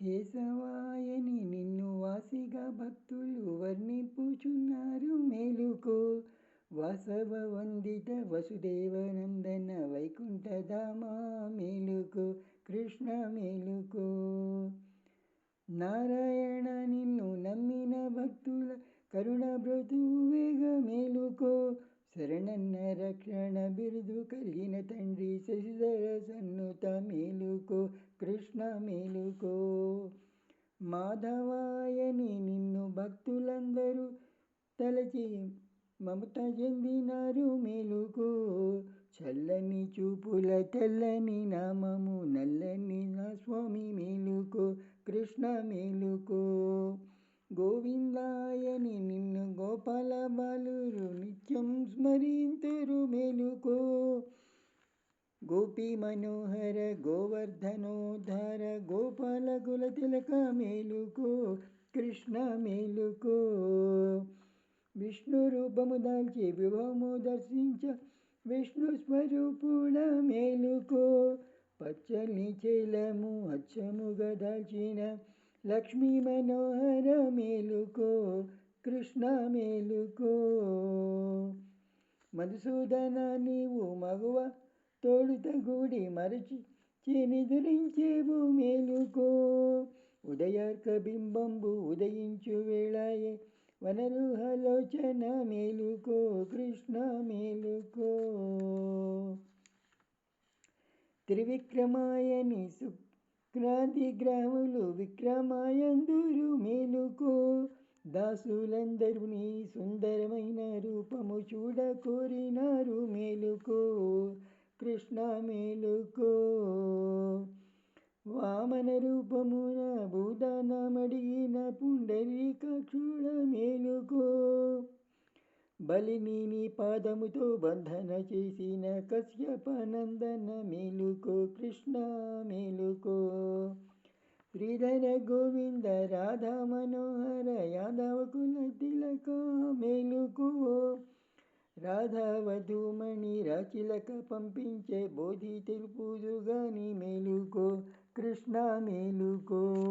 కేశవాయని నిన్ను వాసిగా భక్తులు వర్ణింపుచున్నారు మేలుకో. వాసవ వందిత వసుదేవనందన వైకుంఠధామా మేలుకో. కృష్ణ మేలుకో. నారాయణ నిన్ను నమ్మిన భక్తుల కరుణ బ్రతువేగ మేలుకో. శరణన్న రక్షణ బిరుదు కలిగిన తండ్రి శశిధర సన్నుత మేలుకో. కృష్ణ మేలుకో. మాధవాయని నిన్ను భక్తులందరూ తలచి మమత చెందినారు మేలుకో. చల్లని చూపుల తెల్లని నామము నల్లని నా స్వామి మేలుకో. కృష్ణ మేలుకో. గోవిందాయని నిన్ను గోపాల బాలురు నిత్యం స్మరింతురు మేలుకో. గోపీ మనోహర గోవర్ధనోద్ధార గోపాల కుల తిలక మేలుకో. కృష్ణ మేలుకో. విష్ణు రూపము దాల్చి విభవము దర్శించ విష్ణు స్వరూపుడ మేలుకో. పచ్చని చైలము అచ్చముగా దాల్చిన లక్ష్మీ మనోహర మేలుకో. కృష్ణ మేలుకో. మధుసూదన నీవు మగువ తోడుత గూడి మరచి నిదురించేవు మేలుకో. ఉదయార్క బింబంబు ఉదయించు వేళాయే వనరుహలోచన మేలుకో. కృష్ణ మేలుకో. త్రివిక్రమాయని శుక్రాది గ్రహములు విక్రమాయందురు మేలుకో. దాసులందరూ నీ సుందరమైన రూపము చూడ కోరినారు మేలుకో. కృష్ణ మేలుకో. వామన రూపమున భూదానమడిగిన పుండరీకాక్షుడ మేలుకో. బలిని నీ పాదముతో బంధన చేసిన కశ్యపనందన మేలుకో. కృష్ణ మేలుకో. శ్రీధర గోవింద రాధా మనోహర యాదవ కుల తిలక మేలుకో. రాధావధూమణి రాచిలక పంపించే బోధి తెలుపుదుగాని మేలుకో. కృష్ణ మేలుకో.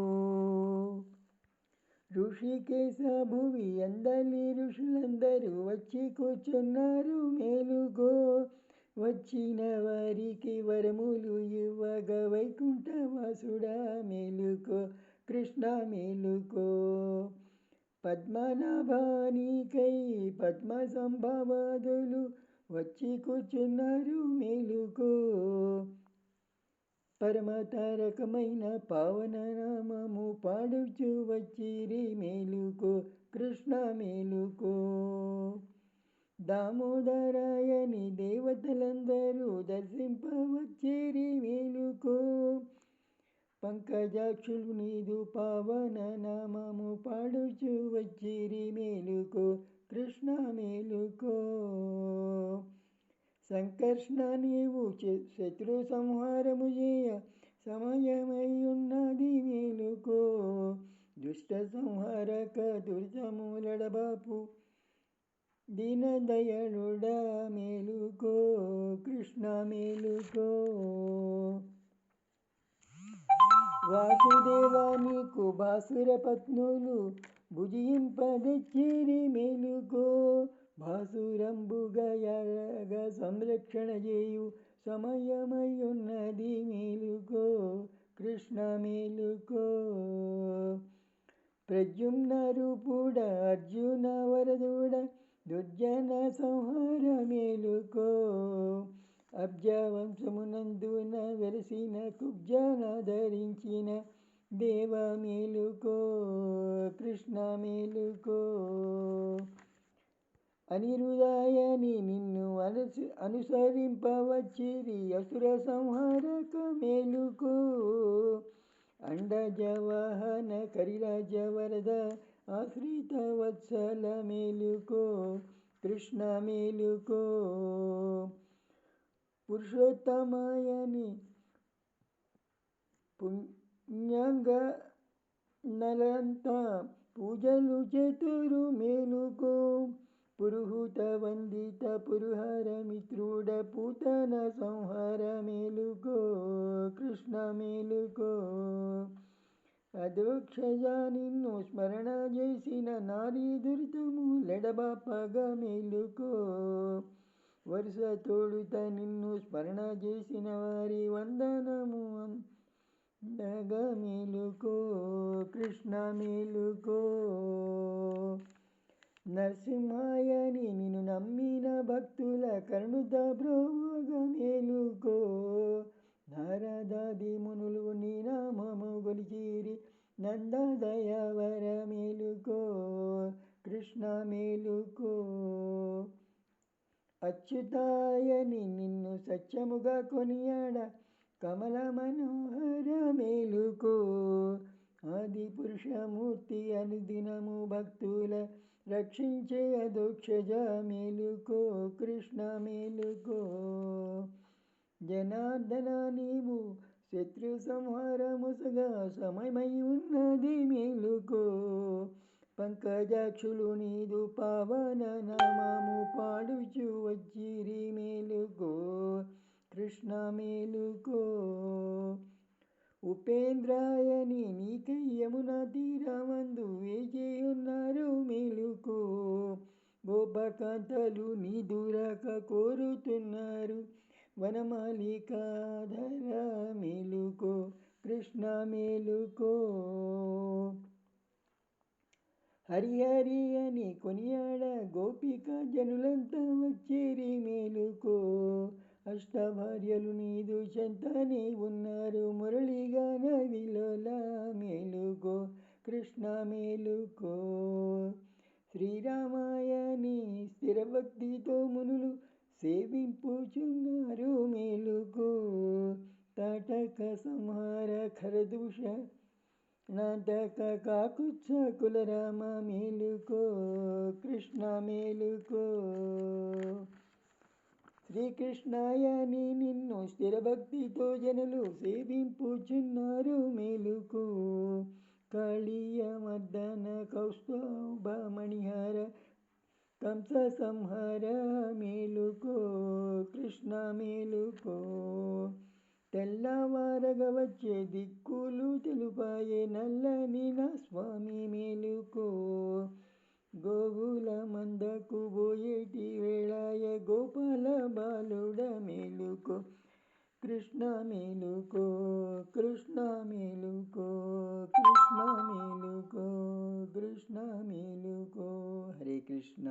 ఋషికేశ భువి అందలి ఋషులందరూ వచ్చి కూర్చున్నారు మేలుకో. వచ్చిన వారికి వరములు ఇవ్వగా వైకుంఠవాసుడా మేలుకో. కృష్ణ మేలుకో. పద్మనాభానికై పద్మ సంభవాదులు వచ్చి కూర్చున్నారు మేలుకో. పరమతారకమైన పావన నామము పాడుచు వచ్చిరి మేలుకో. కృష్ణ మేలుకో. దామోదరాయని దేవతలందరూ దర్శింపవచ్చిరి మేలుకో. పంకజాక్షులు నీదు పావన నామము పాడుచు వచ్చిరి మేలుకో. కృష్ణ మేలుకో. సంకర్షణ నీవు శత్రు సంహారము చేయ సమయమై ఉన్నది మేలుకో. దుష్ట సంహారక దుర్జములడబాపు దీనదయాళుడా మేలుకో. కృష్ణ మేలుకో. వాసుదేవా నీకు భాసుర పత్నులు భుజింపదెచ్చిరి మేలుకో. భాసురంబుగయగ సంరక్షణ చేయు సమయమై ఉన్నది మేలుకో. కృష్ణ మేలుకో. ప్రద్యుమ్న రూపుడ అర్జున వరదుడ దుర్జన సంహార మేలుకో. అబ్జవంశమునందున వెలసిన కుబ్జన ధరించిన దేవ మేలుకో. కృష్ణ మేలుకో. అనిరుదాయని నిన్ను అనుసరింపవచ్చిరి అసుర సంహారక మేలుకో. అండజవాహన కరిరాజ వరద ఆశ్రిత వత్సల మేలుకో. కృష్ణ మేలుకో. పురుషోత్తమాయని పుణ్యంగ నలంతా పూజలు చేతురు మేలుకో. పురుహూత వందిత పురుహర మిత్రుడ పూతన సంహార మేలుకో. కృష్ణ మేలుకో. అధోక్షజ నిన్ను స్మరణ చేసిన నారీ దురితము లెడబాపగా మేలుకో. వరుస తోడుత నిన్ను స్మరణ చేసిన వారి వందనము అందగా మేలుకో. కృష్ణ మేలుకో. నరసింహాయని నిన్ను నమ్మిన భక్తుల కరుణుత బ్రోవగా మేలుకో. నారదాది మునులు నీ నామము గొలిచిరి నందదయావర మేలుకో. కృష్ణ మేలుకో. అచ్యుతాయని నిన్ను సత్యముగా కొనియాడ కమల మనోహర మేలుకో. ఆది పురుషమూర్తి అనుదినము భక్తుల రక్షించే అధోక్షజ మేలుకో. కృష్ణ మేలుకో. జనార్దన నీవు శత్రు సంహారముసగా సమయమై ఉన్నది మేలుకో. పంకజాక్షులు నీదు పావన నామము పాడుచు వచ్చిరి మేలుకో. కృష్ణ మేలుకో. ఉపేంద్రాయని నీకై యమునా తీరమందు వేచియున్నారు మేలుకో. గోపకాంతలు నీ దూరక కోరుతున్నారు వనమాలికాధర మేలుకో. కృష్ణ మేలుకో. హరిహరి అని కొనియాడ గోపిక జనులంతా వచ్చిరి మేలుకో. అష్టభార్యలు నీదు చెంతనే ఉన్నారు మురళిగాన విలోల మేలుకో. కృష్ణ మేలుకో. శ్రీరామాయని స్థిరభక్తితో మునులు సేవింపుచున్నారు మేలుకో. తాటక సంహార ఖరదూష నాటక కాకుత్స కులరామ మేలుకో. కృష్ణ మేలుకో. శ్రీకృష్ణాయని నిన్ను స్థిరభక్తితో జనులు సేవింపుచున్నారు మేలుకో. కాళీయ మర్దన కౌస్తుభ మణిహార కంస సంహార మేలుకో. కృష్ణ మేలుకో. తెల్లవారగ వచ్చే దిక్కులు తెలుపాయే నల్లని నా స్వామి మేలుకో. గోవుల మందకు పోయేటి వేళాయ గోపాల బాలుడ మేలుకో. కృష్ణ మేలుకో. కృష్ణ మేలుకో. కృష్ణ మేలుకో. కృష్ణ మేలుకో. హరే కృష్ణ.